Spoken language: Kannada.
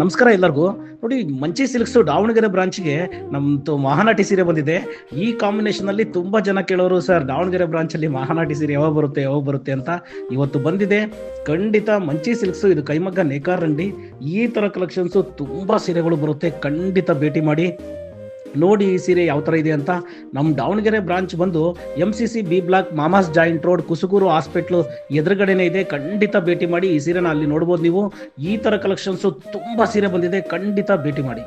ನಮಸ್ಕಾರ ಎಲ್ಲರಿಗೂ. ನೋಡಿ, ಮಂಚಿ ಸಿಲ್ಕ್ಸ್ ದಾವಣಗೆರೆ ಬ್ರಾಂಚ್ಗೆ ನಮ್ದು ಮಹಾನಟಿ ಸೀರೆ ಬಂದಿದೆ. ಈ ಕಾಂಬಿನೇಷನ್ ಅಲ್ಲಿ ತುಂಬಾ ಜನ ಕೇಳೋರು, ಸರ್ ದಾವಣಗೆರೆ ಬ್ರಾಂಚ್ ಅಲ್ಲಿ ಮಹಾನಟಿ ಸೀರೆ ಯಾವಾಗ ಬರುತ್ತೆ ಅಂತ. ಇವತ್ತು ಬಂದಿದೆ. ಖಂಡಿತ ಮಂಚಿ ಸಿಲ್ಕ್ಸ್, ಇದು ಕೈಮಗ್ಗ ನೇಕಾರಂಡಿ. ಈ ತರ ಕಲೆಕ್ಷನ್ಸ್ ತುಂಬಾ ಸೀರೆಗಳು ಬರುತ್ತೆ. ಖಂಡಿತ ಭೇಟಿ ಮಾಡಿ, ನೋಡಿ ಈ ಸೀರೆ ಯಾವ ತರ ಇದೆ ಅಂತ. ನಮ್ಮ ದಾವಣಗೆರೆ ಬ್ರಾಂಚ್ ಬಂದು MCC B block, Mamas joint road, Kusuguru hospital ಎದುರುಗಡೆನೆ ಇದೆ. ಖಂಡಿತ ಭೇಟಿ ಮಾಡಿ. ಈ ಸೀರೆನ ಅಲ್ಲಿ ನೋಡ್ಬೋದು ನೀವು. ಈ ತರ ಕಲೆಕ್ಷನ್ಸ್ ತುಂಬಾ ಸೀರೆ ಬಂದಿದೆ. ಖಂಡಿತ ಭೇಟಿ ಮಾಡಿ.